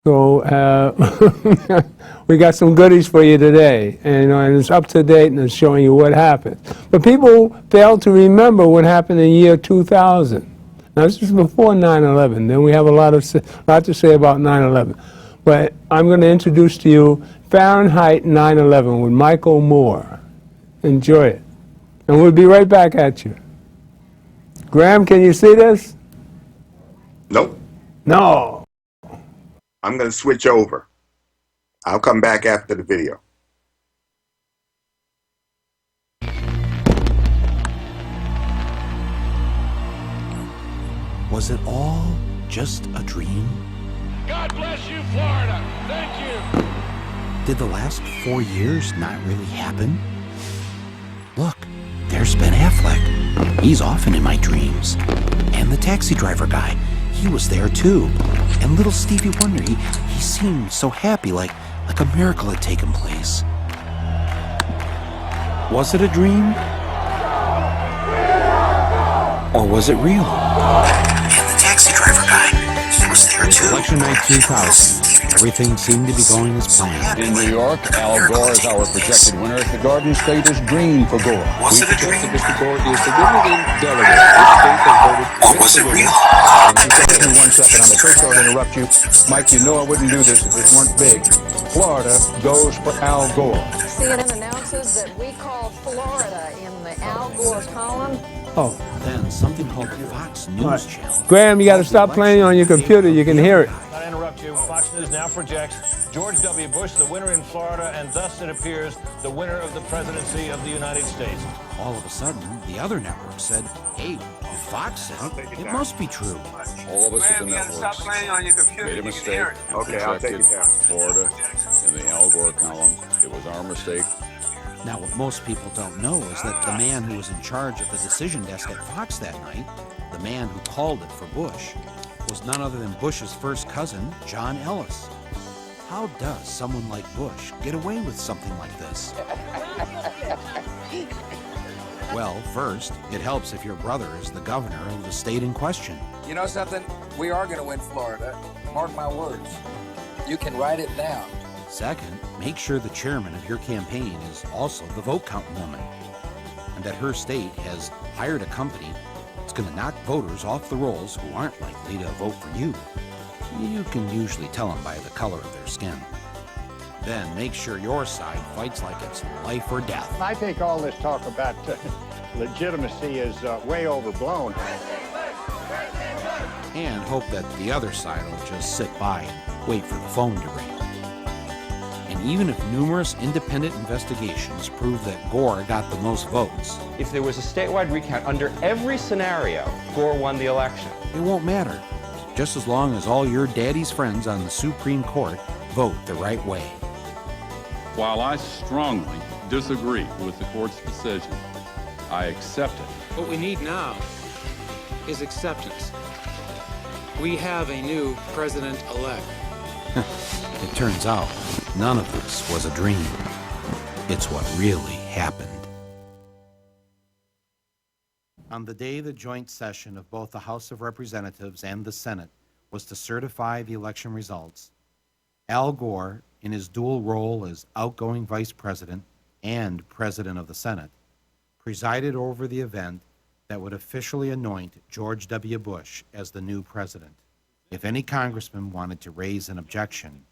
So we got some goodies for you today, and it's up to date and it's showing you what happened. But people fail to remember what happened in the year 2000. Now this is before 9/11. Then we have a lot to say about 9/11. But I'm going to introduce to you Fahrenheit 9/11 with Michael Moore. Enjoy it, and we'll be right back at you. Graham, can you see this? Nope. No. I'm going to switch over. I'll come back after the video. Was it all just a dream? God bless you, Florida. Thank you. Did the last 4 years not really happen? Look, there's Ben Affleck. He's often in my dreams. And the taxi driver guy, he was there too. And little Stevie Wonder, he seemed so happy, like a miracle had taken place. Was it a dream? Or was it real? And the taxi driver guy, he was there too. Election night 2000. Everything seemed to be going as planned. In New York, Al Gore is our projected winner. The Garden State is green for Gore. Was it a dream? Mr. Gore is the winning delegate. This state has voted. Or was it real? Give me 1 second. I'm so sorry to interrupt you. Mike, you know I wouldn't do this if it weren't big. Florida goes for Al Gore. CNN announces that we call Florida in the Al Gore column. Oh. Then something called Fox News Channel. Graham, you got to stop playing on your computer. You can hear it. I interrupt you. Fox News now projects George W. Bush the winner in Florida, and thus it appears the winner of the presidency of the United States. All of a sudden, the other network said, hey, if Fox said it, it must be true. All of us at the networks made a mistake. Okay, I'll take it down. Florida in the Al Gore column. It was our mistake. Now, what most people don't know is that the man who was in charge of the decision desk at Fox that night, the man who called it for Bush, was none other than Bush's first cousin, John Ellis. How does someone like Bush get away with something like this? Well, first, it helps if your brother is the governor of the state in question. You know something? We are going to win Florida. Mark my words. You can write it down. Second, make sure the chairman of your campaign is also the vote counting woman, and that her state has hired a company that's going to knock voters off the rolls who aren't likely to vote for you. You can usually tell them by the color of their skin. Then make sure your side fights like it's life or death. I think all this talk about legitimacy is way overblown. And hope that the other side will just sit by and wait for the phone to ring. And even if numerous independent investigations prove that Gore got the most votes, If there was a statewide recount under every scenario, Gore won the election. it won't matter, just as long as all your daddy's friends on the Supreme Court vote the right way. While I strongly disagree with the court's decision, I accept it. What we need now is acceptance. We have a new president-elect. It turns out, none of this was a dream. It's what really happened. On the day the joint session of both the House of Representatives and the Senate was to certify the election results, Al Gore, in his dual role as outgoing vice president and president of the Senate, presided over the event that would officially anoint George W. Bush as the new president. If any congressman wanted to raise an objection,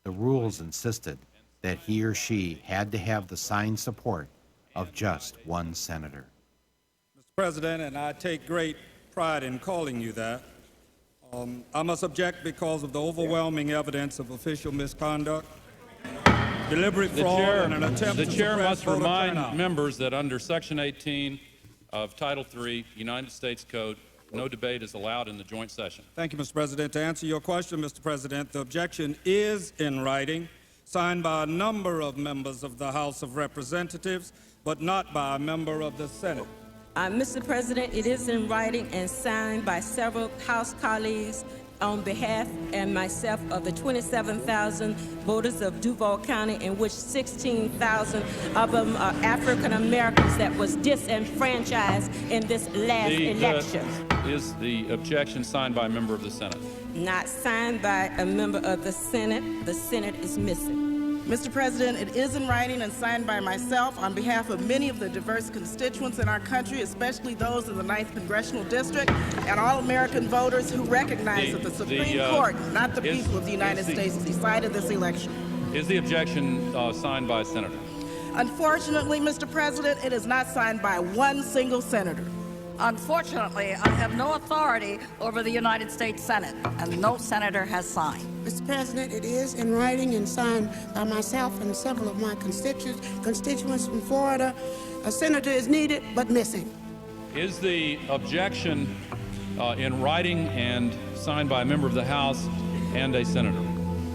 the rules insisted that he or she had to have the signed support of just one senator. Mr. President, and I take great pride in calling you that, I must object because of the overwhelming evidence of official misconduct, deliberate fraud, and an attempt to suppress voter turnout. The chair must remind members that under Section 18 of Title III, United States Code, no debate is allowed in the joint session. Thank you, Mr. President. To answer your question, Mr. President, the objection is in writing, signed by a number of members of the House of Representatives, but not by a member of the Senate. Mr. President, it is in writing and signed by several House colleagues on behalf and myself of the 27,000 voters of Duval County, in which 16,000 of them are African Americans that was disenfranchised in this last election. Is the objection signed by a member of the Senate? Not signed by a member of the Senate. The Senate is missing. Mr. President, it is in writing and signed by myself on behalf of many of the diverse constituents in our country, especially those in the 9th Congressional District, and all American voters who recognize that the Supreme Court, not the people of the United States, decided this election. Is the objection signed by a senator? Unfortunately, Mr. President, it is not signed by one single senator. Unfortunately, I have no authority over the United States Senate, and no senator has signed. Mr. President, it is in writing and signed by myself and several of my constituents from Florida. A senator is needed, but missing. Is the objection in writing and signed by a member of the House and a senator?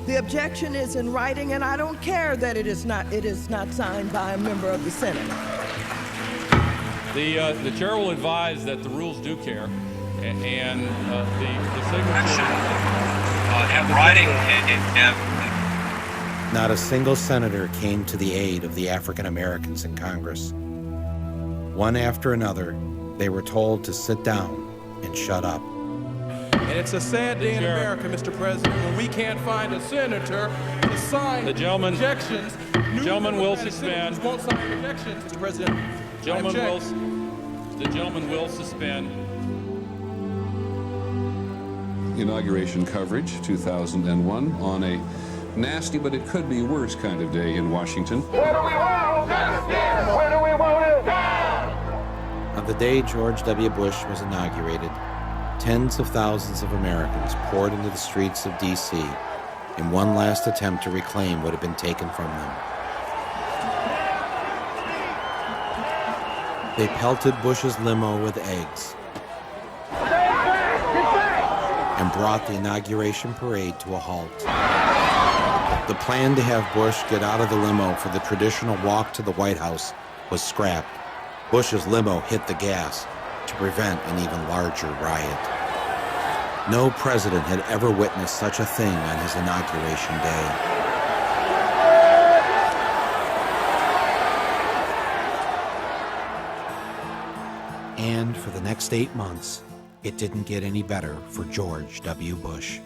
The objection is in writing, and I don't care that it is not signed by a member of the Senate. The chair will advise that the rules do care, and the signature in writing Not a single senator came to the aid of the African Americans in Congress. One after another, they were told to sit down and shut up. And it's a sad day in America, Mr. President, when we can't find a senator to sign the gentleman, objections. The gentleman will suspend. Won't sign objections, Mr. President. The gentleman will suspend. Inauguration coverage, 2001, on a nasty, but it could be worse kind of day in Washington. Where do we want justice? Where do we want it down? On the day George W. Bush was inaugurated, tens of thousands of Americans poured into the streets of D.C. in one last attempt to reclaim what had been taken from them. They pelted Bush's limo with eggs and brought the inauguration parade to a halt. The plan to have Bush get out of the limo for the traditional walk to the White House was scrapped. Bush's limo hit the gas to prevent an even larger riot. No president had ever witnessed such a thing on his inauguration day. And for the next 8 months, it didn't get any better for George W. Bush.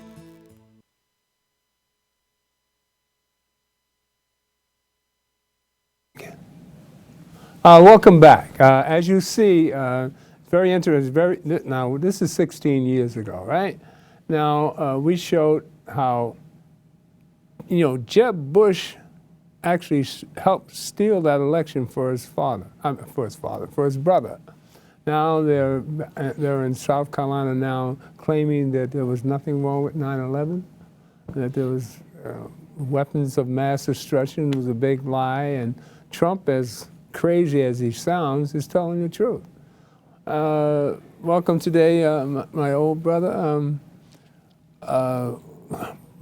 Welcome back. As you see, very interesting. Now, this is 16 years ago, right? Now, we showed how, Jeb Bush actually helped steal that election for his brother. Now they're in South Carolina now claiming that there was nothing wrong with 9/11, that there was weapons of mass destruction was a big lie, and Trump, as crazy as he sounds, is telling the truth. Welcome today, my old brother,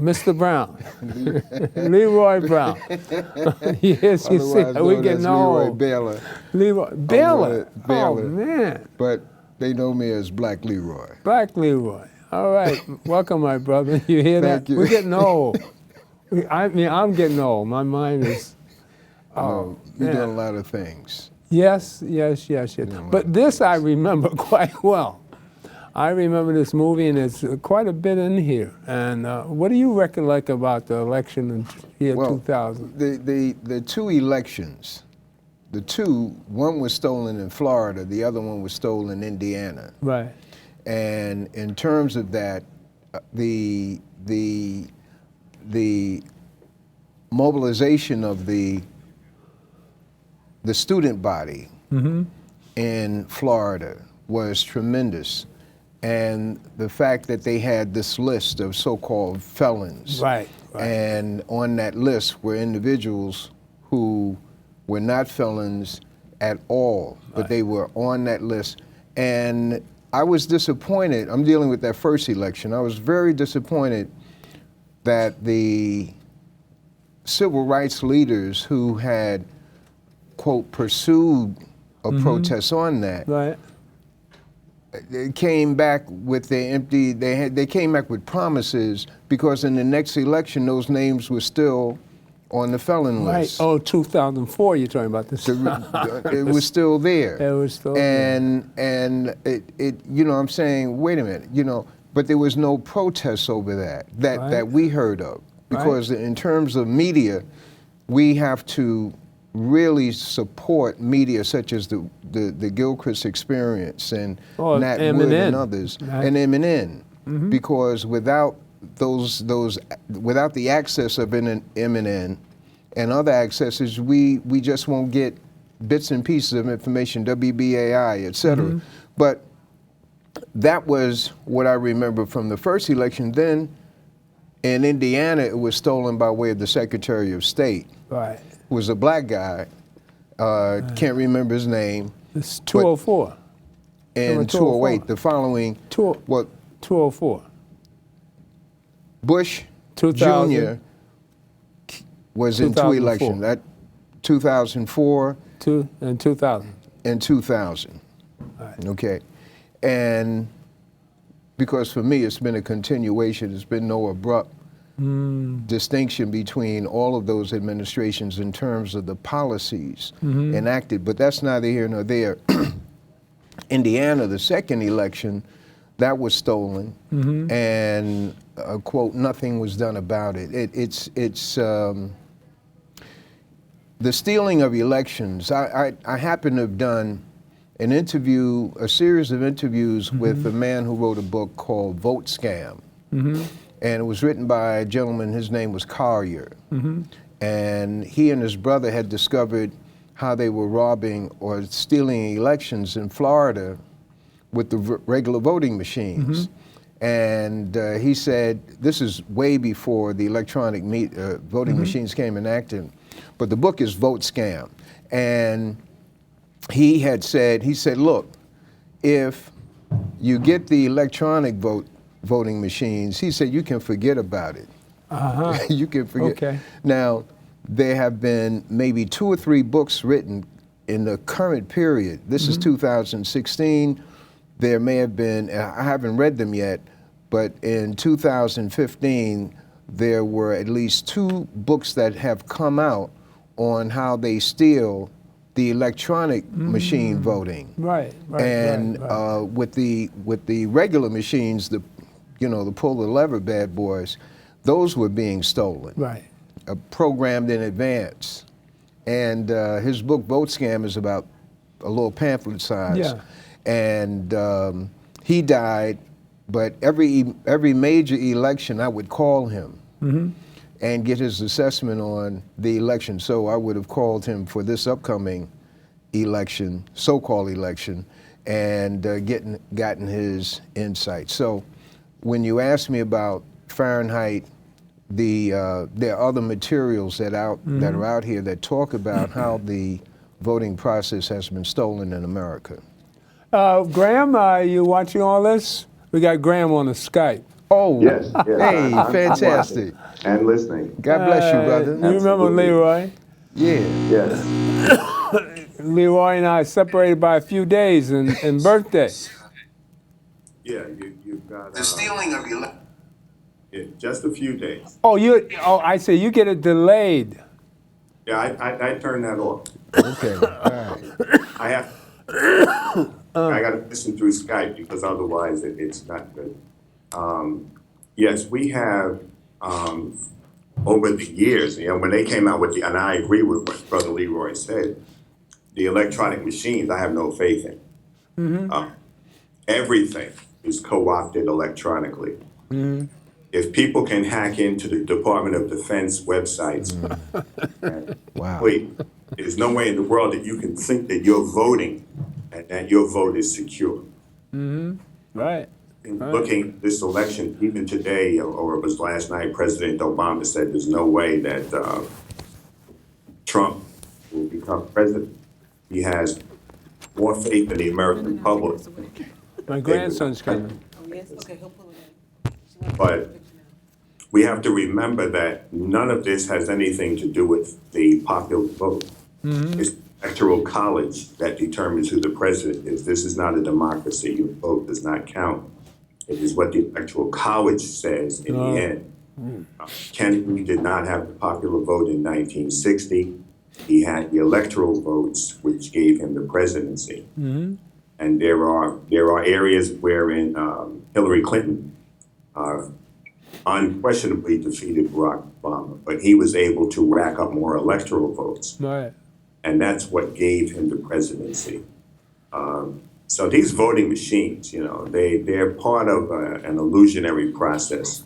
Mr. Brown, Leroy Brown. Yes, you see, we're getting old. Leroy Baylor. Oh, man. But they know me as Black Leroy. Black Leroy. All right. Welcome, my brother. You hear that? Thank you. We're getting old. I'm getting old. My mind is... you're doing a lot of things. Yes. But this I remember quite well. I remember this movie, and it's quite a bit in here. And what do you recollect about the election in year 2000? The two elections, one was stolen in Florida, the other one was stolen in Indiana. Right. And in terms of that, the mobilization of the student body in Florida was tremendous. And the fact that they had this list of so-called felons. Right. And on that list were individuals who were not felons at all, but they were on that list. And I was disappointed. I'm dealing with that first election. I was very disappointed that the civil rights leaders who had, quote, pursued a protest on that, they came back with they came back with promises, because in the next election those names were still on the felon Right. list. Oh, 2004, you're talking about this. It was still there. It was still and it you know, I'm saying, wait a minute, you know, but there was no protests over that we heard of, because in terms of media, we have to really support media such as the Gilchrist Experience and Nat Wood and others, and MNN, because without without the access of MNN and other accesses, we just won't get bits and pieces of information, WBAI, et cetera. But that was what I remember from the first election. Then in Indiana, it was stolen by way of the Secretary of State. Right. Who was a black guy. Can't remember his name. It's 204. And 208, the following. 204. Bush 2000. Jr. was in 2 elections. That 2004. And 2000. And 2000. Right. Okay. And because for me, it's been a continuation. There's been no abrupt distinction between all of those administrations in terms of the policies enacted, but that's neither here nor there. Indiana, the second election, that was stolen, and quote, nothing was done about it. It's the stealing of elections. I happen to have done an interview, a series of interviews with a man who wrote a book called Vote Scam. And it was written by a gentleman, his name was Collier. And he and his brother had discovered how they were robbing or stealing elections in Florida with the regular voting machines. And he said, this is way before the electronic voting machines came enacted, but the book is Vote Scam. And he said, look, if you get the electronic voting machines, he said, you can forget about it. You can forget. Okay. Now, there have been maybe 2 or 3 books written in the current period. This is 2016. There may have been, I haven't read them yet, but in 2015, there were at least 2 books that have come out on how they steal the electronic machine voting. And with the regular machines, the pull the lever bad boys, those were being stolen. Programmed in advance. And his book, Vote Scam, is about a little pamphlet size. And he died, but every major election, I would call him and get his assessment on the election. So I would have called him for this upcoming election, so-called election, and gotten his insight. So when you ask me about Fahrenheit, there are other materials that are out here that talk about how the voting process has been stolen in America. Graham, are you watching all this? We got Graham on the Skype. Oh, yes. Hey, fantastic. And listening. God bless you, brother. You remember Leroy? Yeah. Yes. Leroy and I separated by a few days and birthdays. Yeah, you've got the stealing of your. just a few days. I say you get it delayed. Yeah, I turned that off. Okay. All right. I got to listen through Skype because otherwise it's not good. Yes, we have over the years, when they came out with and I agree with what Brother Leroy said, the electronic machines, I have no faith in. Everything is co-opted electronically. If people can hack into the Department of Defense websites, wait, there's no way in the world that you can think that you're voting and that your vote is secure. Right. Looking at this election, even today, or it was last night, President Obama said there's no way that Trump will become president. He has more faith in the American public. My grandson's coming. But we have to remember that none of this has anything to do with the popular vote. It's the electoral college that determines who the president is. This is not a democracy. Your vote does not count. It is what the electoral college says in the end. Kennedy did not have the popular vote in 1960. He had the electoral votes, which gave him the presidency. Mm-hmm. And there are areas wherein Hillary Clinton unquestionably defeated Barack Obama, but he was able to rack up more electoral votes. Right. And that's what gave him the presidency. So these voting machines, they're part of an illusionary process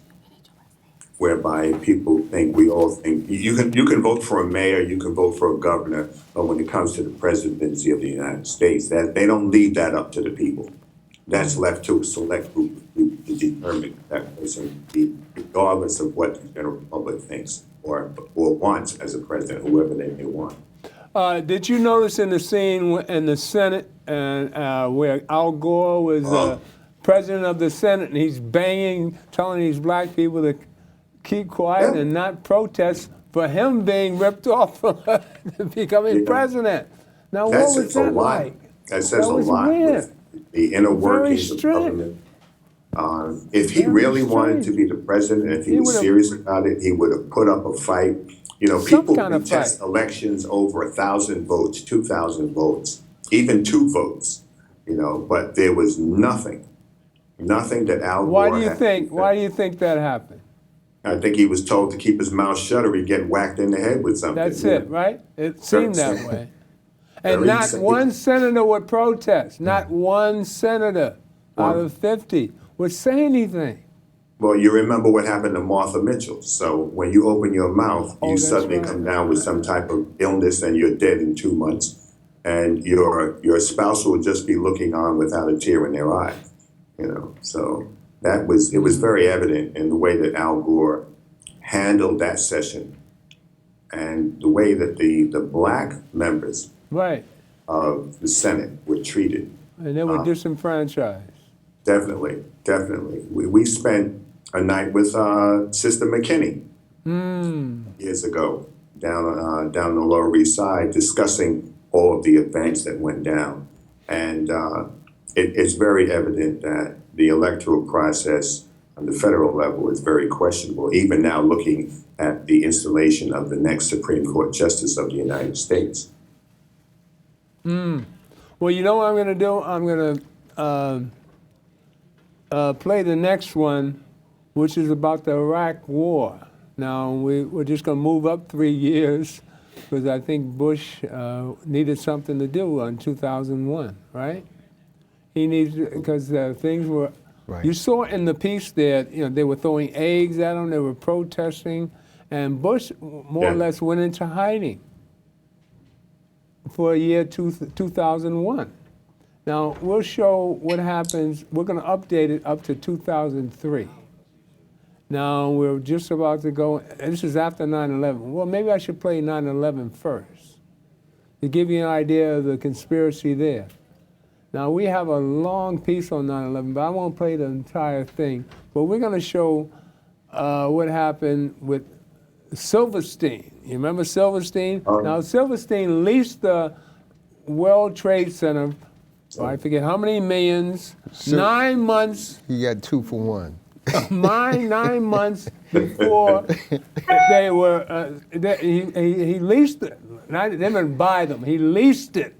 whereby people think, we all think, you can vote for a mayor, you can vote for a governor, but when it comes to the presidency of the United States, that they don't leave that up to the people. That's left to a select group to determine that person, regardless of what the general public thinks or wants as a president, whoever they may want. Did you notice in the scene in the Senate where Al Gore was president of the Senate and he's banging, telling these black people to keep quiet and not protest for him being ripped off from becoming president? Now, That what was says a that lot. like? That says a was lot. weird. The inner workings of government. If he really wanted to be the president, if he was serious about it, he would have put up a fight. People contest elections over 1,000 votes, 2,000 votes, even 2 votes. But there was nothing that Al Gore. Why do you think that happened? I think he was told to keep his mouth shut or he'd get whacked in the head with something. That's it, right? It seemed that way. And not one senator would protest. Not one senator out of 50 would say anything. Well, you remember what happened to Martha Mitchell. So when you open your mouth, you suddenly come down with some type of illness and you're dead in 2 months. And your spouse will just be looking on without a tear in their eye. So it was very evident in the way that Al Gore handled that session and the way that the black members of the Senate were treated. And they were disenfranchised. Definitely. We spent a night with Sister McKinney years ago down the Lower East Side discussing all of the events that went down. And it's very evident that the electoral process on the federal level is very questionable, even now looking at the installation of the next Supreme Court Justice of the United States. Well, you know what I'm going to do? I'm going to play the next one, which is about the Iraq War. Now, we're just going to move up 3 years because I think Bush needed something to do in 2001, right? He needed, because things were, you saw in the piece there, they were throwing eggs at him, they were protesting, and Bush more or less went into hiding for a year 2001. Now, we'll show what happens. We're going to update it up to 2003. Now, we're just about to go, this is after 9/11. Well, maybe I should play 9/11 first to give you an idea of the conspiracy there. Now, we have a long piece on 9/11, but I won't play the entire thing. But we're going to show what happened with Silverstein. You remember Silverstein? Now, Silverstein leased the World Trade Center, I forget how many millions, 9 months. He got 2 for 1. 9 months before they were, he leased it. They didn't buy them, he leased it.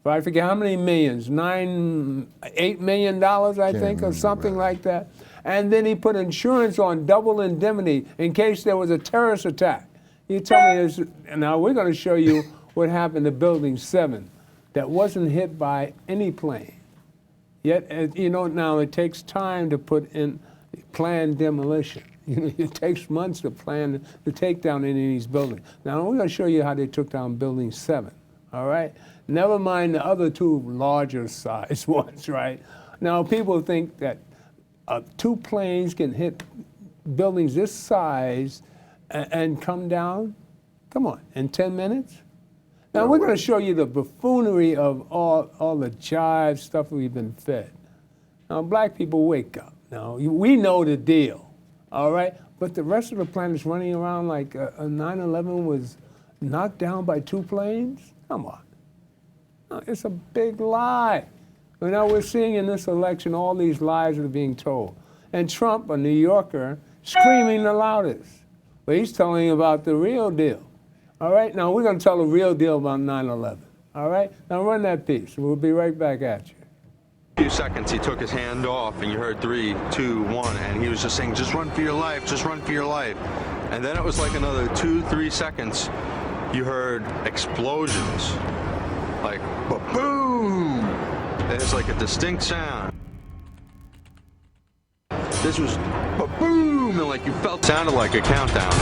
But I forget how many millions, $8 million, I think, or something like that. And then he put insurance on, double indemnity, in case there was a terrorist attack. You tell me this, now we're going to show you what happened to Building 7 that wasn't hit by any plane. Yet, now it takes time to put in planned demolition. It takes months to plan to take down any of these buildings. Now, we're going to show you how they took down Building 7, all right? Never mind the other 2 larger size ones, right? Now, people think that 2 planes can hit buildings this size and come down, come on, in 10 minutes? Now, we're going to show you the buffoonery of all the jive stuff we've been fed. Now, black people, wake up. Now, we know the deal, all right? But the rest of the planet's running around like 9/11 was knocked down by 2 planes? Come on. No, it's a big lie. Now, we're seeing in this election all these lies that are being told. And Trump, a New Yorker, screaming the loudest. But he's telling you about the real deal. All right, now we're going to tell the real deal about 9/11. All right, now run that piece. We'll be right back at you. Few seconds, he took his hand off, and you heard 3, 2, 1, and he was just saying, "Just run for your life, just run for your life." And then it was like another 2, 3 seconds, you heard explosions, like boom. It's like a distinct sound. This was boom, and like you felt, sounded like a countdown.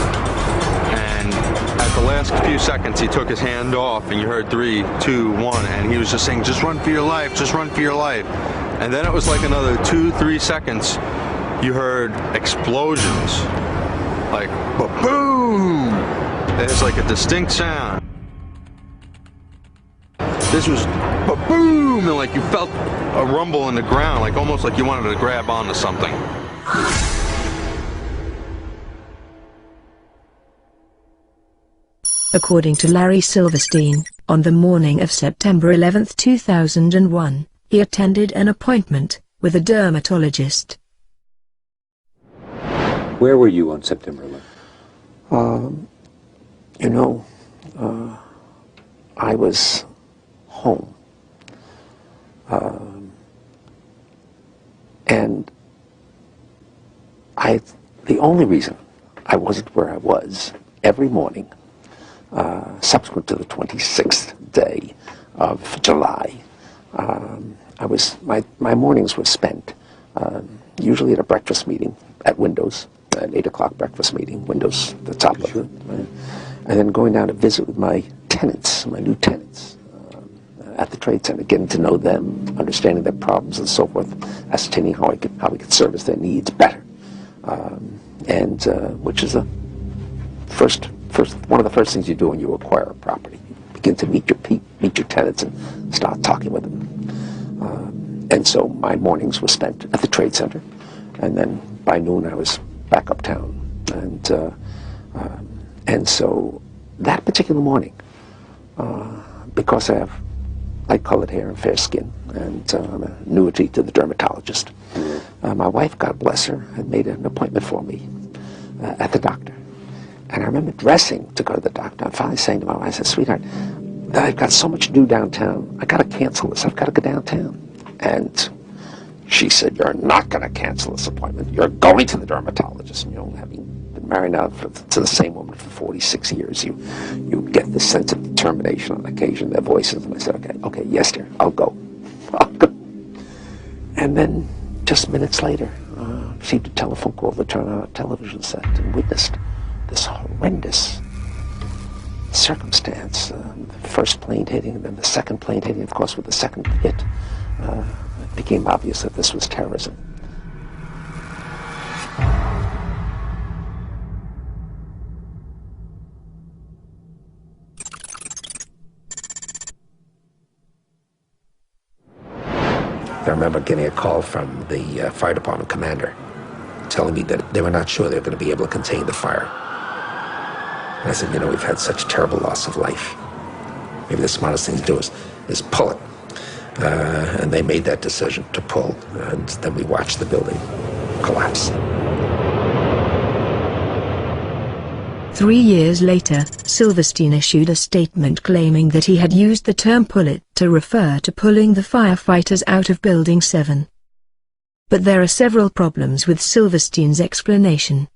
And at the last few seconds, he took his hand off, and you heard 3, 2, 1, and he was just saying, "Just run for your life, just run for your life." And then it was like another 2, 3 seconds, you heard explosions, like boom. It's like a distinct sound. This was boom, and like you felt a rumble in the ground, like almost like you wanted to grab onto something. According to Larry Silverstein, on the morning of September 11, 2001, he attended an appointment with a dermatologist. Where were you on September 11th? I was home. And the only reason I wasn't where I was every morning subsequent to the 26th day of July, my mornings were spent usually at a breakfast meeting at Windows, an 8 o'clock breakfast meeting, Windows, the top of it, and then going down to visit with my tenants, my new tenants, at the Trade Center, getting to know them, understanding their problems and so forth, ascertaining how we could service their needs better, and which is one of the first things you do when you acquire a property. You begin to meet your tenants and start talking with them. And so my mornings were spent at the Trade Center, and then by noon I was back uptown. And so that particular morning, because I have light-colored hair and fair skin, and I'm an annuity to the dermatologist, my wife, God bless her, had made an appointment for me at the doctor. And I remember dressing to go to the doctor. I'm finally saying to my wife, I said, "Sweetheart, I've got so much to do downtown. I got to cancel this. I've got to go downtown." And she said, "You're not going to cancel this appointment. You're going to the dermatologist." And, having been married now to the same woman for 46 years, you get this sense of determination on occasion, their voices. And I said, okay, yes, dear, I'll go. And then just minutes later, received a telephone call to turn on a television set and witnessed this horrendous circumstance. The first plane hitting, and then the second plane hitting. Of course, with the second hit, it became obvious that this was terrorism. I remember getting a call from the fire department commander telling me that they were not sure they were going to be able to contain the fire. And I said, we've had such terrible loss of life. Maybe the smartest thing to do is pull it. And they made that decision to pull, and then we watched the building collapse. 3 years later, Silverstein issued a statement claiming that he had used the term "pull it" to refer to pulling the firefighters out of Building 7. But there are several problems with Silverstein's explanation.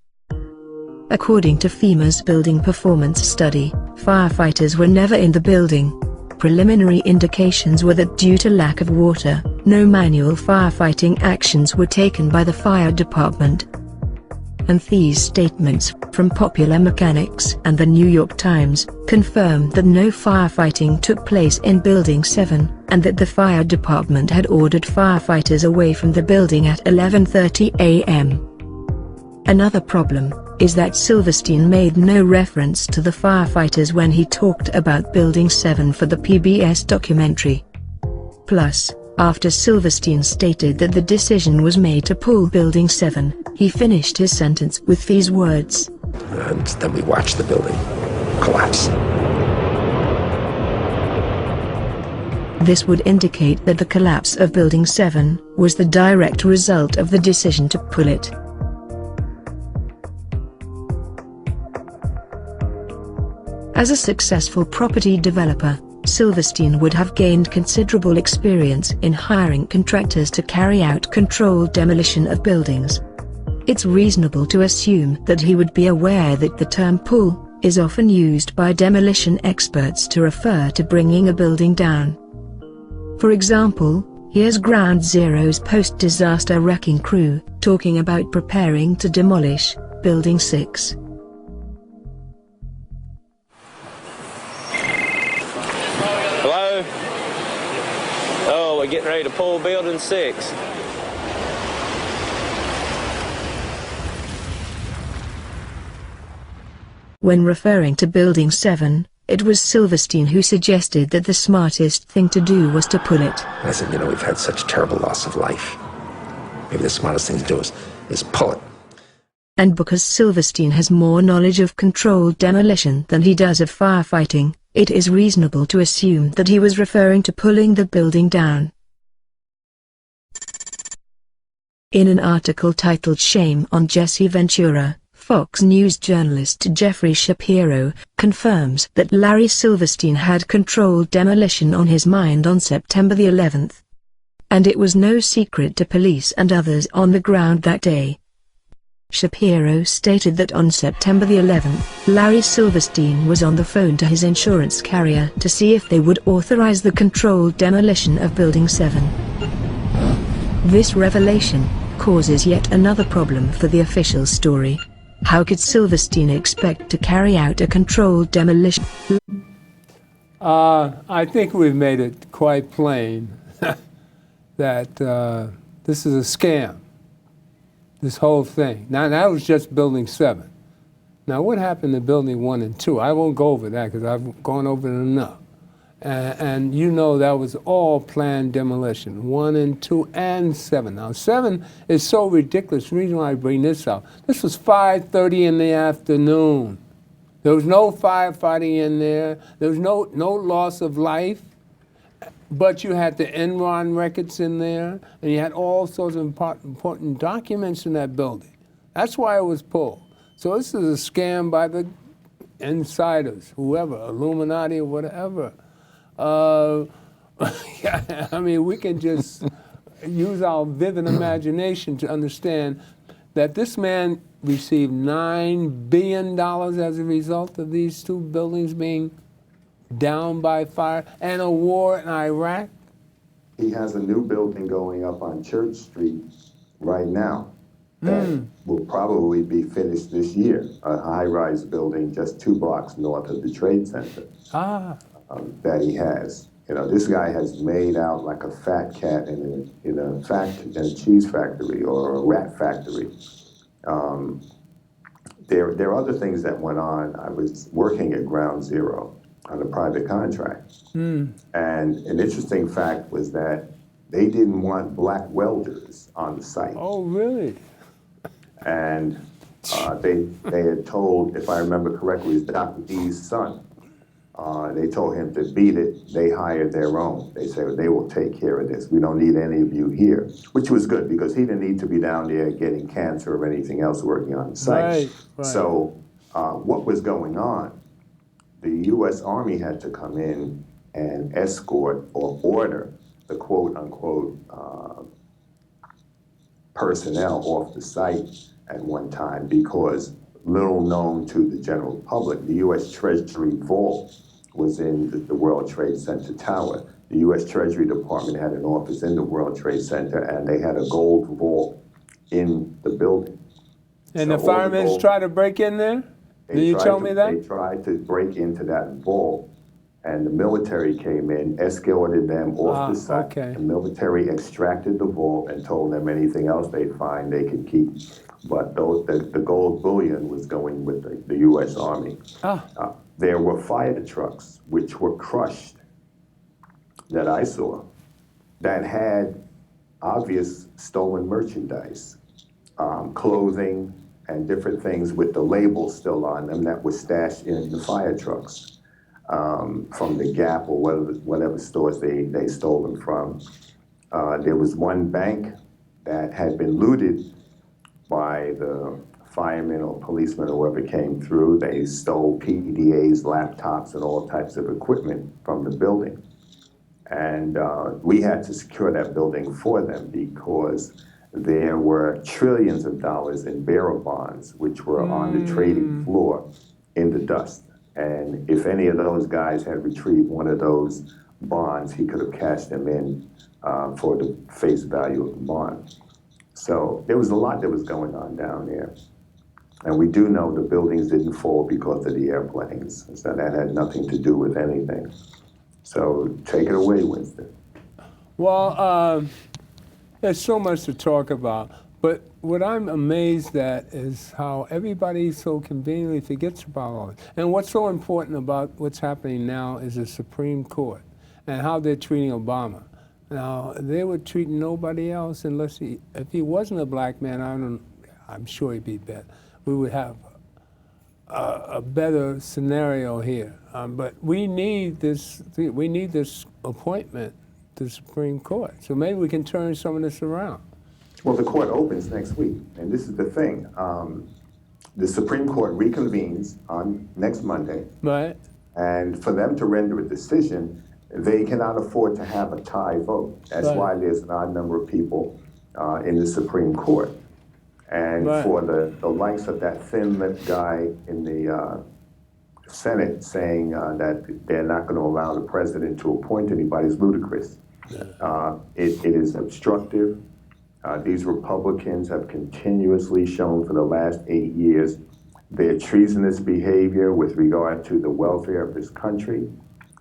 According to FEMA's building performance study, firefighters were never in the building. Preliminary indications were that due to lack of water, no manual firefighting actions were taken by the fire department. And these statements, from Popular Mechanics and the New York Times, confirm that no firefighting took place in Building 7, and that the fire department had ordered firefighters away from the building at 11:30 a.m. Another problem is that Silverstein made no reference to the firefighters when he talked about Building 7 for the PBS documentary. Plus, after Silverstein stated that the decision was made to pull Building 7, he finished his sentence with these words. And then we watched the building collapse. This would indicate that the collapse of Building 7 was the direct result of the decision to pull it. As a successful property developer, Silverstein would have gained considerable experience in hiring contractors to carry out controlled demolition of buildings. It's reasonable to assume that he would be aware that the term pull is often used by demolition experts to refer to bringing a building down. For example, here's Ground Zero's post-disaster wrecking crew talking about preparing to demolish Building 6. Hello? Oh, we're getting ready to pull Building 6. When referring to Building 7, it was Silverstein who suggested that the smartest thing to do was to pull it. I said, you know, we've had such terrible loss of life. Maybe the smartest thing to do is pull it. And because Silverstein has more knowledge of controlled demolition than he does of firefighting, it is reasonable to assume that he was referring to pulling the building down. In an article titled "Shame on Jesse Ventura," Fox News journalist Jeffrey Shapiro confirms that Larry Silverstein had controlled demolition on his mind on September the 11th. And it was no secret to police and others on the ground that day. Shapiro stated that on September the 11th, Larry Silverstein was on the phone to his insurance carrier to see if they would authorize the controlled demolition of Building 7. This revelation causes yet another problem for the official story. How could Silverstein expect to carry out a controlled demolition? I think we've made it quite plain that this is a scam, this whole thing. Now, that was just Building 7. Now, what happened to Building 1 and 2? I won't go over that because I've gone over it enough. And you know that was all planned demolition, 1 and 2 and 7. Now 7 is so ridiculous. The reason why I bring this up, this was 5:30 in the afternoon. There was no firefighting in there. There was no loss of life. But you had the Enron records in there, and you had all sorts of important documents in that building. That's why it was pulled. So this is a scam by the insiders, whoever, Illuminati or whatever. Yeah, I mean, we can just use our vivid imagination to understand that this man received $9 billion as a result of these two buildings being down by fire and a war in Iraq. He has a new building going up on Church Street right now that will probably be finished this year, a high-rise building just 2 blocks north of the Trade Center. That he has. You know, this guy has made out like a fat cat in a cheese factory or a rat factory. There are other things that went on. I was working at Ground Zero on a private contract. And an interesting fact was that they didn't want black welders on the site. Oh, really? And they had told, if I remember correctly, it was Dr. D's son. They told him to beat it. They hired their own. They said, they will take care of this. We don't need any of you here, which was good because he didn't need to be down there getting cancer or anything else working on the site. Right. So what was going on? The U.S. Army had to come in and escort or order the quote-unquote personnel off the site at one time because little known to the general public, the U.S. Treasury vault was in the World Trade Center tower. The U.S. Treasury Department had an office in the World Trade Center, and they had a gold vault in the building. And so the firemen tried to break in there? Did you tell me that? They tried to break into that vault, and the military came in, escorted them off the site. Okay. The military extracted the vault and told them anything else they'd find they could keep. But the gold bullion was going with the U.S. Army. There were fire trucks, which were crushed, that I saw, that had obvious stolen merchandise, clothing and different things with the labels still on them that were stashed in the fire trucks from the Gap or whatever stores they stole them from. There was one bank that had been looted by the firemen or policemen or whoever came through. They stole PDAs, laptops, and all types of equipment from the building. And we had to secure that building for them because there were trillions of dollars in bearer bonds, which were on the trading floor in the dust. And if any of those guys had retrieved one of those bonds, he could have cashed them in for the face value of the bond. So there was a lot that was going on down there. And we do know the buildings didn't fall because of the airplanes. So that had nothing to do with anything. So take it away, Winston. Well, there's so much to talk about. But what I'm amazed at is how everybody so conveniently forgets about all it. And what's so important about what's happening now is the Supreme Court and how they're treating Obama. Now, they were treating nobody else unless if he wasn't a black man, I'm sure he'd be better. We would have a better scenario here. But we need this appointment to the Supreme Court. So maybe we can turn some of this around. Well, the court opens next week, and this is the thing. The Supreme Court reconvenes on next Monday. Right. And for them to render a decision, they cannot afford to have a tie vote. That's why there's an odd number of people in the Supreme Court. And for the likes of that thin-lipped guy in the Senate saying that they're not going to allow the president to appoint anybody is ludicrous. It is obstructive. These Republicans have continuously shown for the last 8 years their treasonous behavior with regard to the welfare of this country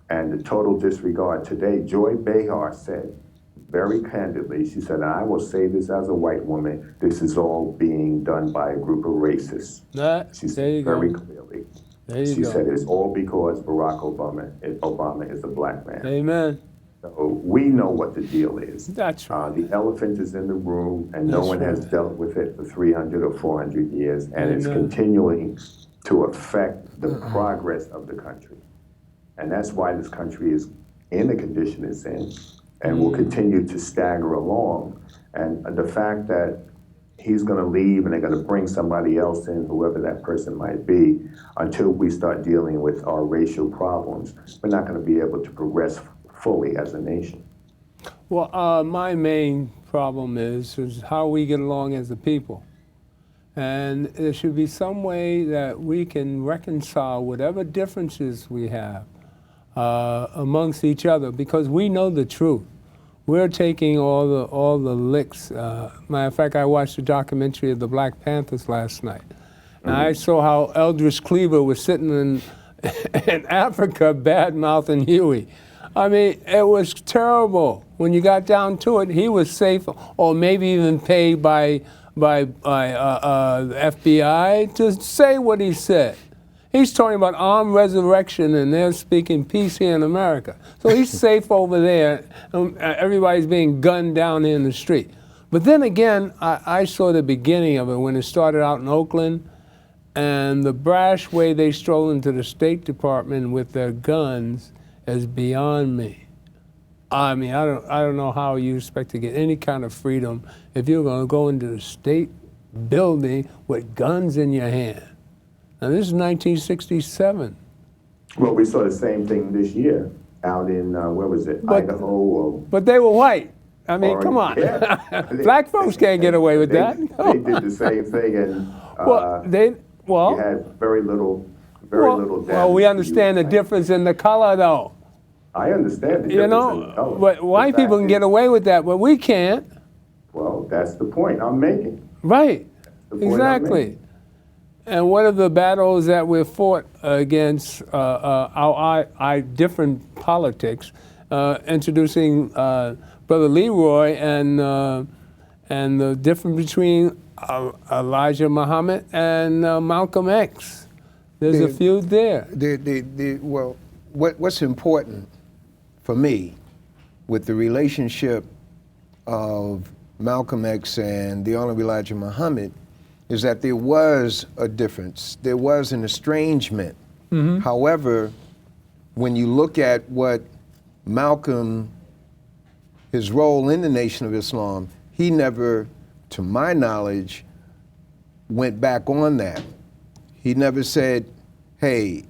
and the total disregard. Today, Joy Behar said, very candidly, she said, I will say this as a white woman, this is all being done by a group of racists. She said very clearly. She said it's all because Barack Obama is a black man. Amen. So we know what the deal is. That's right. The elephant is in the room, and no one has dealt with it for 300 or 400 years, and it's continuing to affect the progress of the country. And that's why this country is in the condition it's in, and will continue to stagger along. And the fact that he's going to leave and they're going to bring somebody else in, whoever that person might be, until we start dealing with our racial problems, we're not going to be able to progress fully as a nation. Well, my main problem is how we get along as a people. And there should be some way that we can reconcile whatever differences we have amongst each other, because we know the truth. We're taking all the licks. Matter of fact, I watched a documentary of the Black Panthers last night. And I saw how Eldridge Cleaver was sitting in Africa bad-mouthing Huey. I mean, it was terrible. When you got down to it, he was safe, or maybe even paid by the FBI to say what he said. He's talking about armed resurrection, and they're speaking peace here in America. So he's safe over there, and everybody's being gunned down here in the street. But then again, I saw the beginning of it when it started out in Oakland, and the brash way they strolled into the State Department with their guns is beyond me. I mean, I don't know how you expect to get any kind of freedom if you're going to go into the state building with guns in your hand. Now, this is 1967. Well, we saw the same thing this year out in, where was it, Idaho? But they were white. I mean, come on. Yeah. Black folks can't get away with that. They did the same thing, and you had very little damage. Well, we understand the difference in the color, though. I understand the difference in the color. But white people can get away with that, but we can't. Well, that's the point I'm making. Right. Exactly. And one of the battles that we've fought against our different politics, introducing Brother Leroy and the difference between Elijah Muhammad and Malcolm X. There's a feud there. Well, what's important for me with the relationship of Malcolm X and the Honorable Elijah Muhammad is that there was a difference. There was an estrangement. Mm-hmm. However, when you look at what Malcolm, his role in the Nation of Islam, he never, to my knowledge, went back on that. He never said, hey,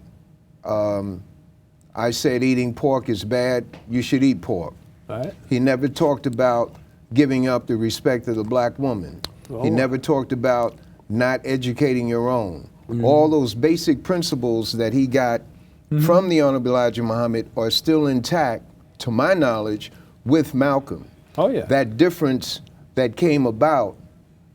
I said eating pork is bad, you should eat pork. Right. He never talked about giving up the respect of the black woman. Oh. He never talked about not educating your own. All those basic principles that he got from the Honorable Elijah Muhammad are still intact, to my knowledge, with Malcolm. Oh, yeah. That difference that came about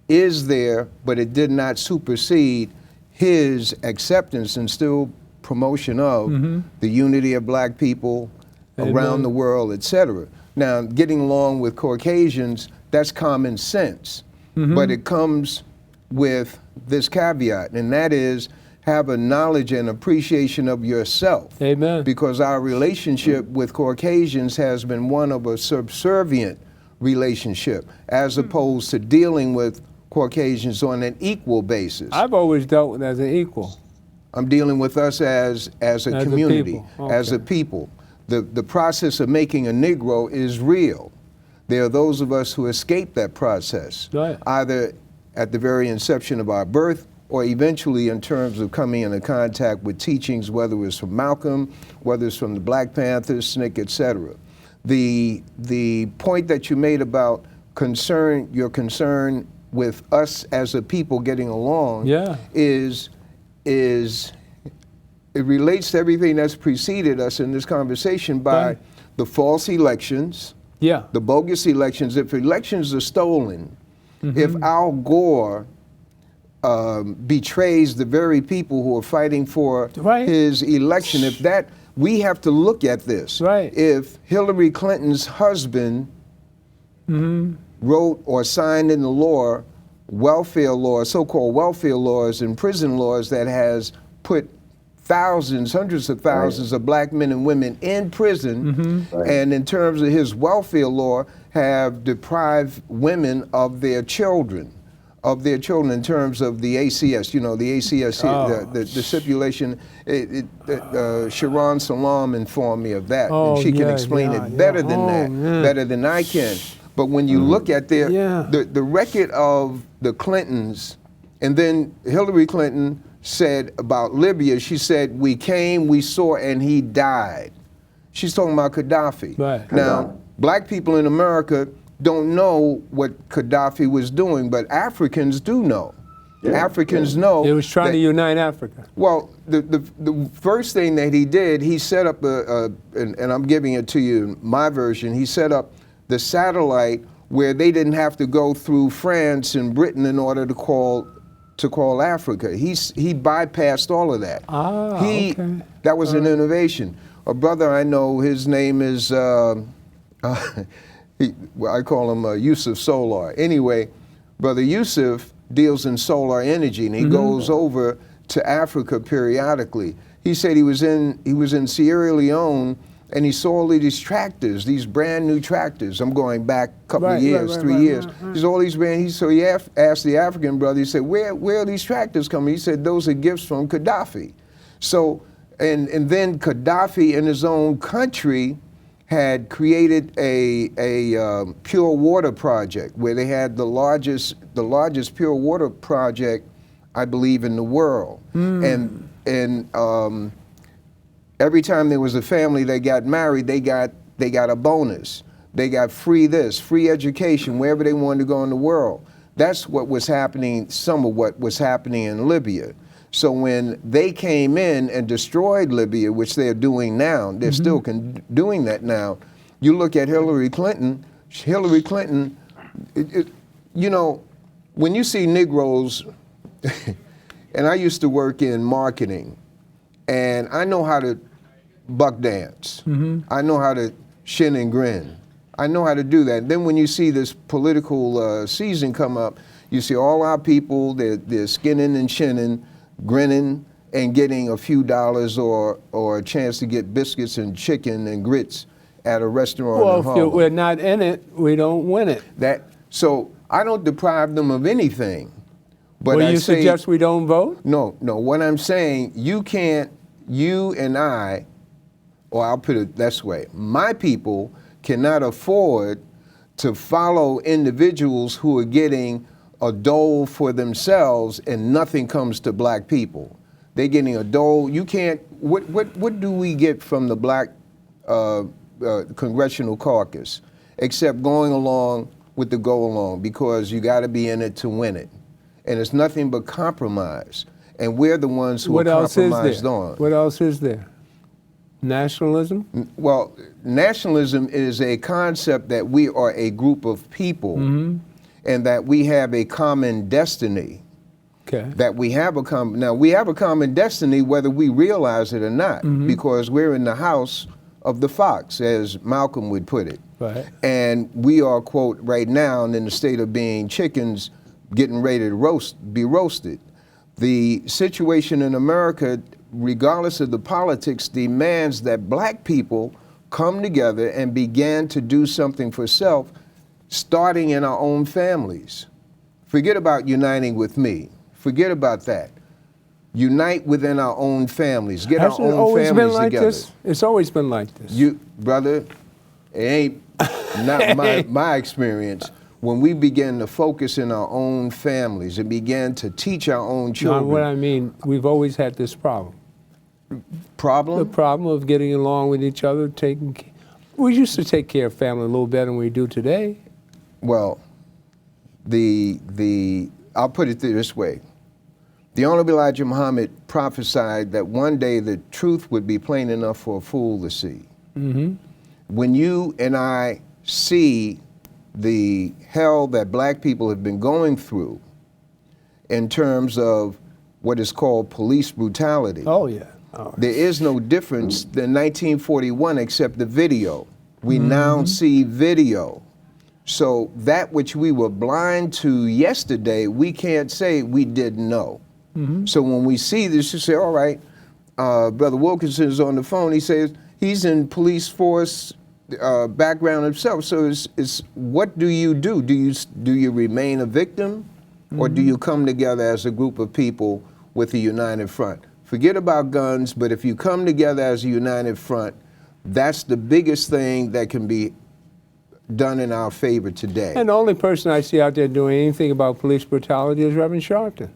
is there, but it did not supersede his acceptance and still promotion of the unity of black people around the world, etc. Now, getting along with Caucasians, that's common sense, but it comes with this caveat, and that is have a knowledge and appreciation of yourself. Amen. Because our relationship with Caucasians has been one of a subservient relationship, as opposed to dealing with Caucasians on an equal basis. I've always dealt with as an equal. I'm dealing with us as a community, people. as a people. The process of making a Negro is real. There are those of us who escape that process, Right. either at the very inception of our birth or eventually in terms of coming into contact with teachings, whether it's from Malcolm, whether it's from the Black Panthers, SNCC, etc. The point that you made about your concern with us as a people getting along is it relates to everything that's preceded us in this conversation by the false elections, the bogus elections. If elections are stolen, if Al Gore betrays the very people who are fighting for his election, if that, we have to look at this. If Hillary Clinton's husband wrote or signed into law welfare laws, so-called welfare laws and prison laws that has put thousands, hundreds of thousands of black men and women in prison, and in terms of his welfare law, have deprived women of their children, in terms of the ACS, you know, the ACS, the stipulation. Sharon Salam informed me of that, and she can explain it better than better than I can. But when you look at the record of the Clintons, and then Hillary Clinton said about Libya, she said, we came, we saw, and he died. She's talking about Gaddafi. Now, black people in America don't know what Gaddafi was doing, but Africans do know. Africans know. He was trying to unite Africa. Well, the first thing that he did, he set up and I'm giving it to you, my version, he set up the satellite where they didn't have to go through France and Britain in order to call Africa. He bypassed all of that. That was an innovation. A brother I know, his name is, I call him Yusuf Solar. Anyway, Brother Yusuf deals in solar energy, and he goes over to Africa periodically. He said he was in Sierra Leone, and he saw all of these tractors, these brand new tractors. I'm going back a couple of years, 3 years. He saw all these brand. So he asked the African brother. He said, "Where are these tractors coming?" He said, "Those are gifts from Gaddafi." So, and then Gaddafi in his own country had created a pure water project where they had the largest pure water project, I believe, in the world. And every time there was a family that got married, they got a bonus. They got free this, free education, wherever they wanted to go in the world. That's what was happening, some of what was happening in Libya. So when they came in and destroyed Libya, which they're doing now, they're still doing that now, you look at Hillary Clinton, you know, when you see Negroes, and I used to work in marketing, and I know how to buck dance. I know how to shin and grin. I know how to do that. Then when you see this political season come up, you see all our people, they're skinning and shinning, grinning, and getting a few dollars or a chance to get biscuits and chicken and grits at a restaurant in Harlem. Well, if we're not in it, we don't win it. So I don't deprive them of anything. But Will you suggest we don't vote? No. What I'm saying, you and I, or I'll put it this way, my people cannot afford to follow individuals who are getting a dole for themselves and nothing comes to black people. They're getting a dole. You can't, what do we get from the black congressional caucus except going along with the go along, because you got to be in it to win it. And it's nothing but compromise. And we're the ones who are compromised on. What else is there? Nationalism? Well, nationalism is a concept that we are a group of people and that we have a common destiny. Okay. That we have a common destiny whether we realize it or not, because we're in the house of the fox, as Malcolm would put it. Right. And we are, quote, right now in the state of being chickens getting ready to be roasted. The situation in America, regardless of the politics, demands that black people come together and begin to do something for self, starting in our own families. Forget about uniting with me. Forget about that. Unite within our own families. Get our own families together. This? It's always been like this. You, brother, it ain't not my experience. When we begin to focus in our own families and begin to teach our own children. No, what I mean, we've always had this problem. Problem? The problem of getting along with each other, we used to take care of family a little better than we do today. Well, I'll put it this way. The Honorable Elijah Muhammad prophesied that one day the truth would be plain enough for a fool to see. When you and I see the hell that black people have been going through in terms of what is called police brutality. Oh, yeah. There is no difference than 1941 except the video. We now see video. So that which we were blind to yesterday, we can't say we didn't know. So when we see this, you say, all right, Brother Wilkinson is on the phone. He says he's in police force background himself. So it's what do? Do you remain a victim, or do you come together as a group of people with a united front? Forget about guns, but if you come together as a united front, that's the biggest thing that can be done in our favor today. And the only person I see out there doing anything about police brutality is Reverend Sharpton.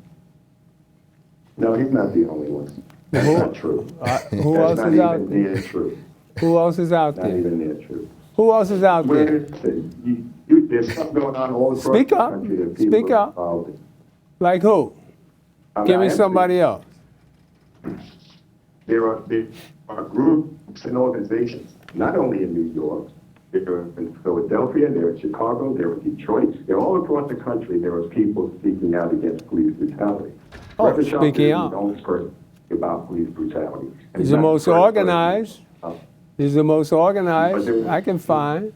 No, he's not the only one. That's not true. Who else is out there? Near true. Who else is out there? Not even near true. Who else is out there? There's something going on all across the country that people Speak up. are involved in. Like who? Give me somebody else. There are groups and organizations, not only in New York, they're in Philadelphia, they're in Chicago, they're in Detroit, they're all across the country. There are people speaking out against police brutality. Oh, speaking out. He's the only person about police brutality. And He's the most organized. He's the most organized I can find.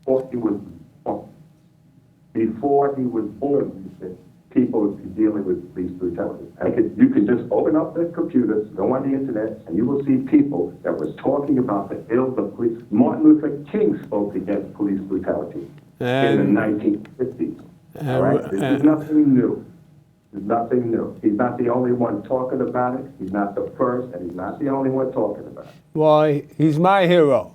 Before he was born, people would be dealing with police brutality. You could just open up the computers, go on the internet, and you will see people that was talking about the ills of police. Martin Luther King spoke against police brutality in the 1950s. All right? This is nothing new. There's nothing new. He's not the only one talking about it. He's not the first, and he's not the only one talking about it. Well, he's my hero.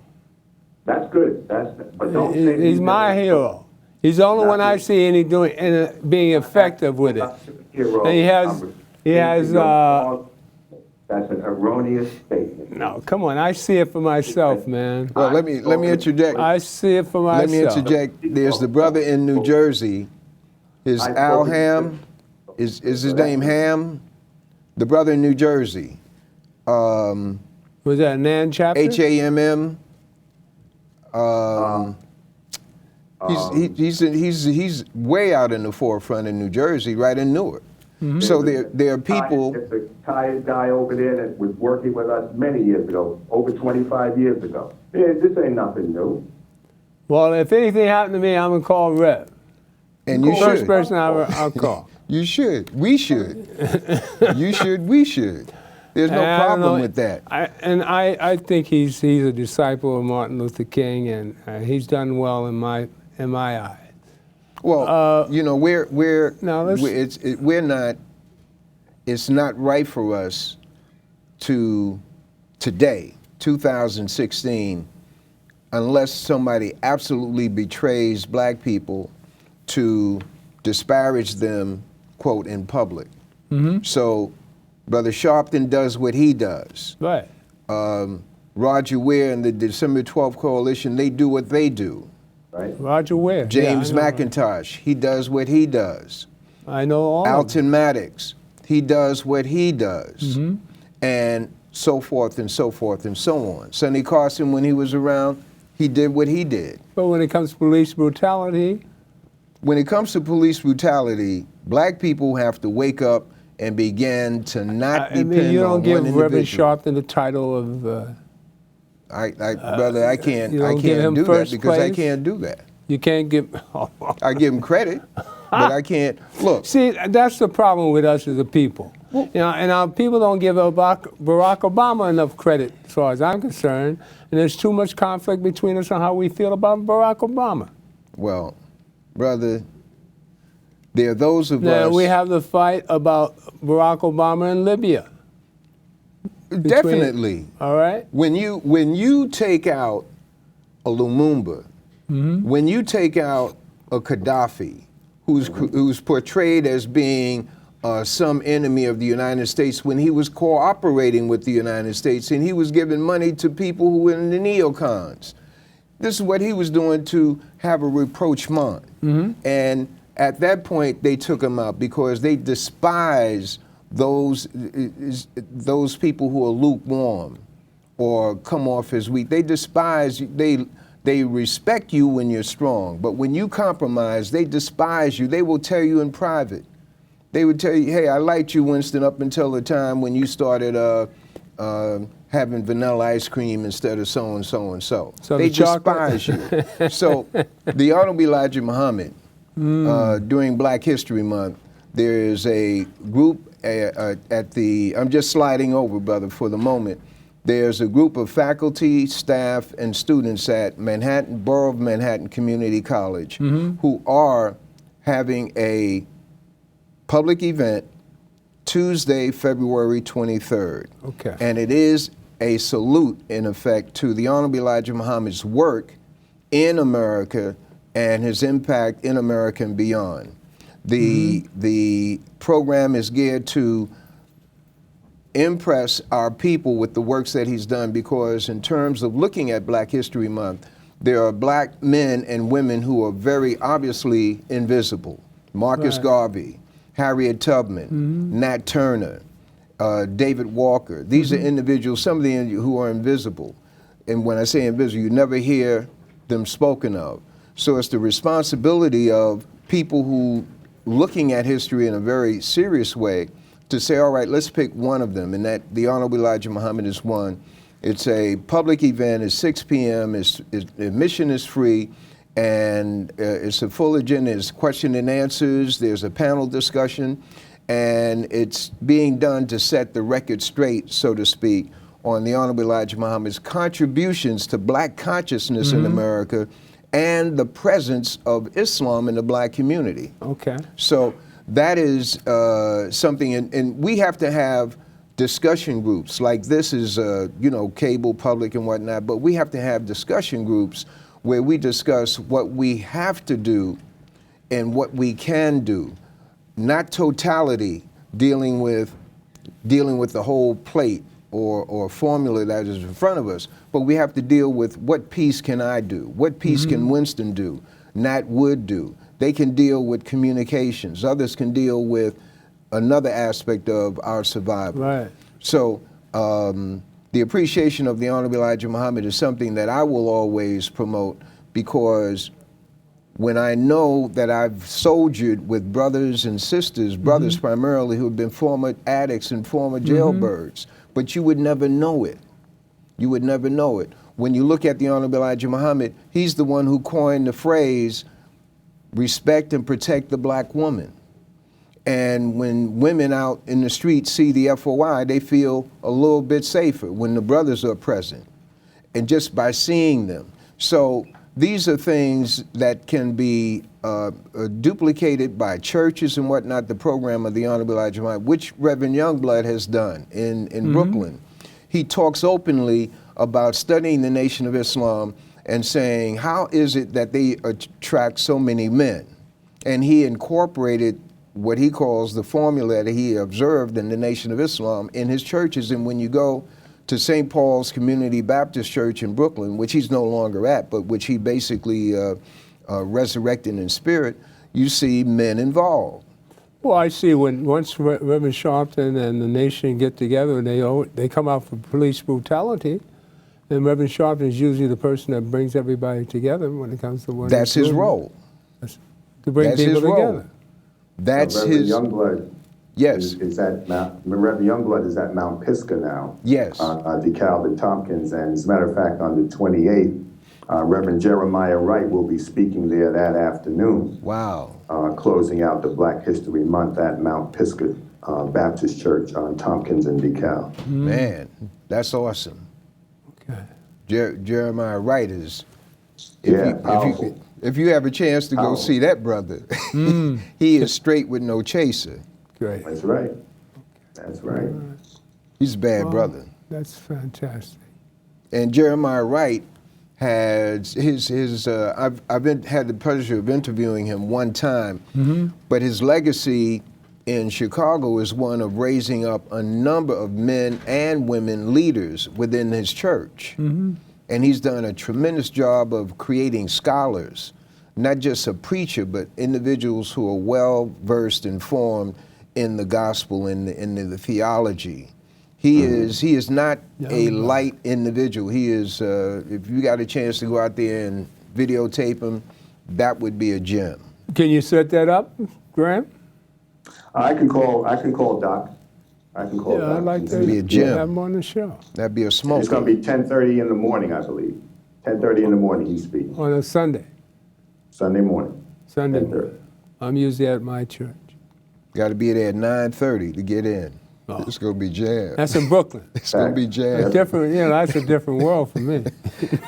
That's good. But don't say he's my hero. He's the only one I see any being effective with it. Hero. And he has. That's an erroneous statement. No, come on. I see it for myself, man. Well, let me interject. I see it for myself. Let me interject. There's the brother in New Jersey. Is Al Ham? Is his name Ham? The brother in New Jersey. Was that a Nan chapter? HAMM. He's way out in the forefront in New Jersey, right in Newark. So there are people. There's a retired guy over there that was working with us many years ago, over 25 years ago. Yeah, this ain't nothing new. Well, if anything happened to me, I'm gonna call Rev. And you First should. person I'll call. You should. We should. You should. We should. There's no problem with that. I think he's a disciple of Martin Luther King, and he's done well in my eyes. Well, it's not right for us to today, 2016, unless somebody absolutely betrays black people to disparage them, quote, in public. So Brother Sharpton does what he does. Right. Roger Ware and the December 12th Coalition, they do what they do. Right. Roger Ware. James yeah, McIntosh, he does what he does. I know all Alton Maddox, he does what he does. And so forth and so forth and so on. Sonny Carson, when he was around, he did what he did. But when it comes to police brutality? When it comes to police brutality, black people have to wake up and begin to not depend on one individual. You don't give Reverend Sharpton the title of... brother, I can't do that because I can't do that. You can't give... I give him credit, but I can't... Look. See, that's the problem with us as a people. You know, and our people don't give Barack Obama enough credit, as far as I'm concerned, and there's too much conflict between us on how we feel about Barack Obama. Well, brother, there are those of us... Now, we have the fight about Barack Obama in Libya. Definitely. All right? When you take out a Lumumba, when you take out a Gaddafi, who's portrayed as being some enemy of the United States when he was cooperating with the United States and he was giving money to people who were in the neocons. This is what he was doing to have a rapprochement. And at that point, they took him out because they despise those people who are lukewarm or come off as weak. They despise you. They respect you when you're strong, but when you compromise, they despise you. They will tell you in private. They would tell you, hey, I liked you, Winston, up until the time when you started having vanilla ice cream instead of so and so and so. They despise you. So the Honorable Elijah Muhammad, during Black History Month, there is a group at the, I'm just sliding over, brother, for the moment. There's a group of faculty, staff, and students at Manhattan, Borough of Manhattan Community College who are having a public event Tuesday, February 23rd. Okay. And it is a salute, in effect, to the Honorable Elijah Muhammad's work in America and his impact in America and beyond. The program is geared to impress our people with the works that he's done, because in terms of looking at Black History Month, there are black men and women who are very obviously invisible. Marcus Garvey, Harriet Tubman, Nat Turner, David Walker. These are individuals, some of them who are invisible. And when I say invisible, you never hear them spoken of. So it's the responsibility of people who looking at history in a very serious way to say, all right, let's pick one of them, and that the Honorable Elijah Muhammad is one. It's a public event, it's 6 p.m., admission is free, and it's a full agenda, it's question and answers, there's a panel discussion, and it's being done to set the record straight, so to speak, on the Honorable Elijah Muhammad's contributions to black consciousness in America and the presence of Islam in the black community. Okay. So that is something, and we have to have discussion groups. Like this is, cable, public, and whatnot, but we have to have discussion groups where we discuss what we have to do and what we can do, not totality, dealing with the whole plate or formula that is in front of us, but we have to deal with what piece can I do? What piece can Winston do? Nat Wood do? They can deal with communications. Others can deal with another aspect of our survival. Right. So the appreciation of the Honorable Elijah Muhammad is something that I will always promote, because when I know that I've soldiered with brothers and sisters, brothers primarily who have been former addicts and former jailbirds, but you would never know it. You would never know it. When you look at the Honorable Elijah Muhammad, he's the one who coined the phrase, respect and protect the black woman. And when women out in the street see the FOI, they feel a little bit safer when the brothers are present, and just by seeing them. So these are things that can be duplicated by churches and whatnot, the program of the Honorable Elijah Muhammad, which Reverend Youngblood has done in Brooklyn. He talks openly about studying the Nation of Islam and saying, how is it that they attract so many men? and he incorporated what he calls the formula that he observed in the Nation of Islam in his churches. And when you go to St. Paul's Community Baptist Church in Brooklyn, which he's no longer at, but which he basically resurrected in spirit, you see men involved. Well, I see once Reverend Sharpton and the nation get together and they come out for police brutality, and Reverend Sharpton is usually the person that brings everybody together when it comes to what That's his role. To bring That's people his role. together. That's Reverend his. Youngblood Yes. is at Reverend Youngblood is at Mount Pisgah now. Yes. DeKalb and Tompkins, and as a matter of fact, on the 28th, Reverend Jeremiah Wright will be speaking there that afternoon. Wow. Closing out the Black History Month at Mount Pisgah Baptist Church on Tompkins and DeKalb. Man, that's awesome. Okay. Jeremiah Wright is. Powerful. If you have a chance to go see that brother, he is straight with no chaser. Great. That's right. That's right. He's a bad brother. That's fantastic. And Jeremiah Wright had I've had the pleasure of interviewing him one time, but his legacy in Chicago is one of raising up a number of men and women leaders within his church. And he's done a tremendous job of creating scholars, not just a preacher, but individuals who are well versed and informed in the gospel and in the theology. He is not a light individual. He is, if you got a chance to go out there and videotape him, that would be a gem. Can you set that up, Graham? I can call Doc. I can call Doc. I'd like to be a gem. have him on the show. That'd be a smoke. It's going to be 10:30 in the morning, I believe. 10:30 in the morning he's speaking. On a Sunday. Sunday morning. Sunday 10:30. morning. I'm usually at my church. Got to be there at 9:30 to get in. It's going to be jam. That's in Brooklyn. It's going to be jam. Different, that's a different world for me.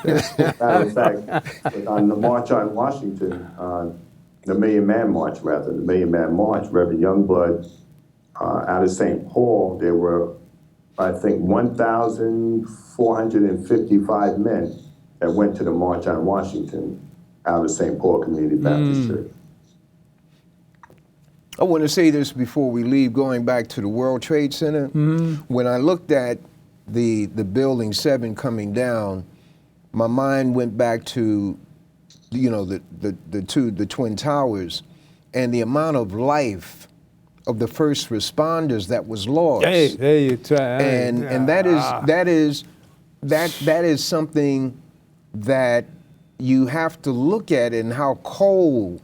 Matter of fact, on the March on Washington, the Million Man March, Reverend Youngblood, out of St. Paul, there were, I think, 1,455 men that went to the March on Washington out of St. Paul Community Baptist Church. I want to say this before we leave, going back to the World Trade Center. When I looked at the Building 7 coming down, my mind went back to, the Twin Towers and the amount of life of the first responders that was lost. Hey, there you try. And that is something that you have to look at in how cold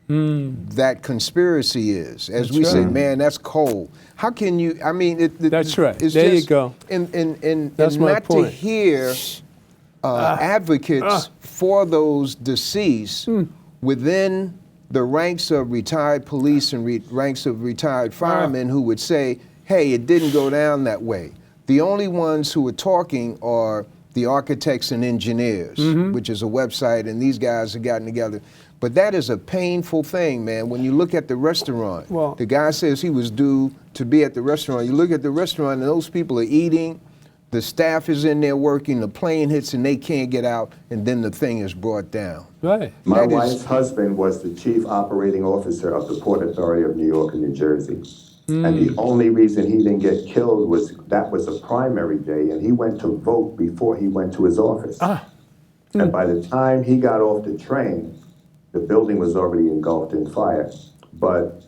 that conspiracy is. As we say, man, that's cold. How can you? I mean, that's right. It's there just, you go. And that's my not point. to hear advocates for those deceased within the ranks of retired police and ranks of retired firemen who would say, hey, it didn't go down that way. The only ones who are talking are the architects and engineers, which is a website, and these guys have gotten together. But that is a painful thing, man. When you look at the restaurant, the guy says he was due to be at the restaurant. You look at the restaurant and those people are eating, the staff is in there working, the plane hits and they can't get out, and then the thing is brought down. Right. My wife's husband was the chief operating officer of the Port Authority of New York and New Jersey. And the only reason he didn't get killed was that was a primary day, and he went to vote before he went to his office. And by the time he got off the train, the building was already engulfed in fire. But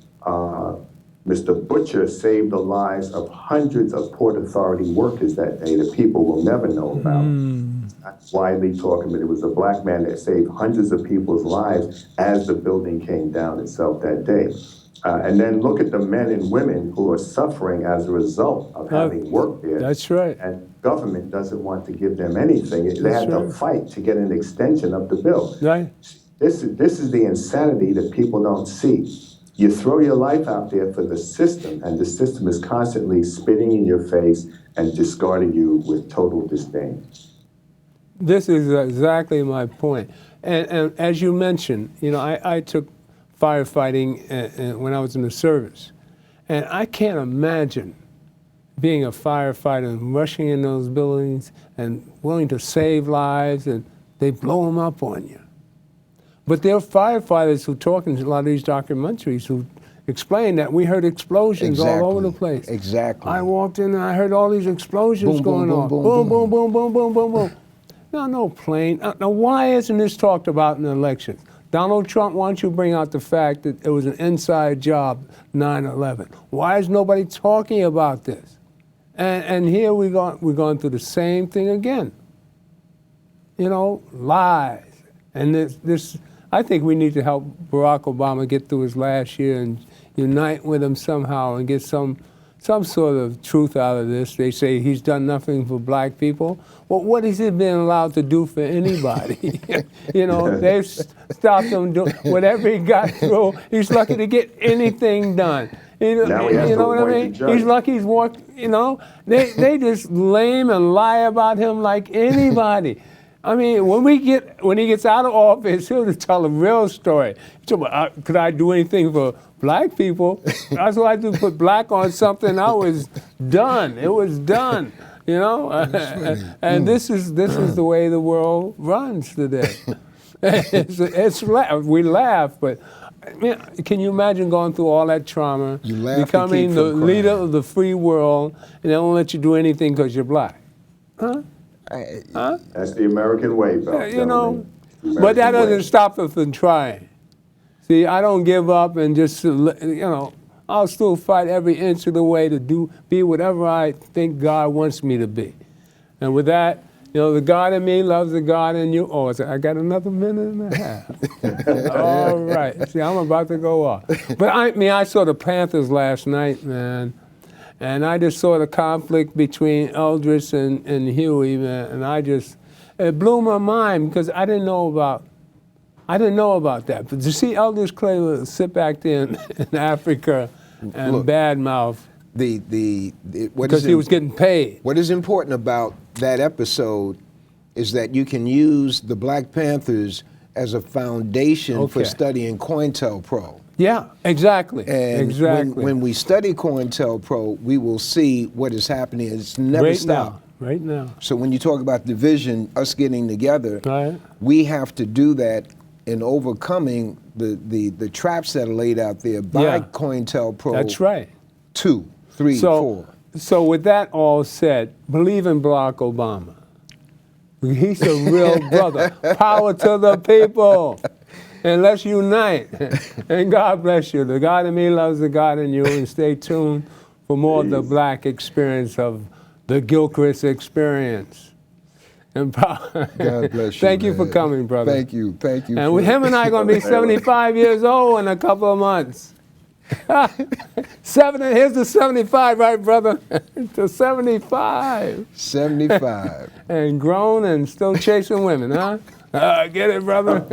Mr. Butcher saved the lives of hundreds of Port Authority workers that day that people will never know about. That's widely talking, but it was a black man that saved hundreds of people's lives as the building came down itself that day. And then look at the men and women who are suffering as a result of having worked there. That's right. And government doesn't want to give them anything. They had to fight to get an extension of the bill. Right. This is the insanity that people don't see. You throw your life out there for the system, and the system is constantly spitting in your face and discarding you with total disdain. This is exactly my point. And as you mentioned, I took firefighting when I was in the service. And I can't imagine being a firefighter and rushing in those buildings and willing to save lives, and they blow them up on you. But there are firefighters who talk in a lot of these documentaries who explain that we heard explosions all over the place. Exactly. I walked in and I heard all these explosions Boom, going boom, off. boom, Boom, boom, boom, boom, boom, boom, boom, boom. No plane. Now, why isn't this talked about in the election? Donald Trump wants you to bring out the fact that it was an inside job, 9/11. Why is nobody talking about this? And here we're going through the same thing again. You know, lies. And this, I think we need to help Barack Obama get through his last year and unite with him somehow and get some sort of truth out of this. They say he's done nothing for black people. Well, what has he been allowed to do for anybody? You know, they've stopped him doing whatever he got through. He's lucky to get anything done. You know what I mean? He's lucky he's walked, you know. They just lame and lie about him like anybody. I mean, when he gets out of office, he'll just tell a real story. So, could I do anything for black people? That's what I do. Put black on something. I was done. It was done. You know, and this is the way the world runs today. We laugh, but I mean, can you imagine going through all that trauma, becoming the leader of the free world, and they won't let you do anything because you're black? Huh? That's the American way, Bill. You know, but that doesn't stop us from trying. See, I don't give up and just, you know, I'll still fight every inch of the way to be whatever I think God wants me to be. And with that, you know, the God in me loves the God in you. Oh, I got another minute and a half. All right. See, I'm about to go off. But I saw the Panthers last night, man. And I just saw the conflict between Eldridge and Huey, man, and it blew my mind because I didn't know about that. But to see Eldridge Clay sit back there in Africa and badmouth because he was getting paid. What is important about that episode is that you can use the Black Panthers as a foundation for studying COINTELPRO. Yeah, exactly. And when we study COINTELPRO, we will see what is happening. It's never stopped. Right now. So when you talk about division, us getting together, we have to do that in overcoming the traps that are laid out there by COINTELPRO. That's right. 2, 3, 4. So with that all said, believe in Barack Obama. He's a real brother. Power to the people. And let's unite. And God bless you. The God in me loves the God in you. And stay tuned for more of the black experience of the Gilchrist experience. And God bless you. Thank you for coming, brother. Thank you. Thank you. And him and I are going to be 75 years old in a couple of months. Here's the 75, right, brother? The 75. 75. And grown and still chasing women, huh? Get it, brother?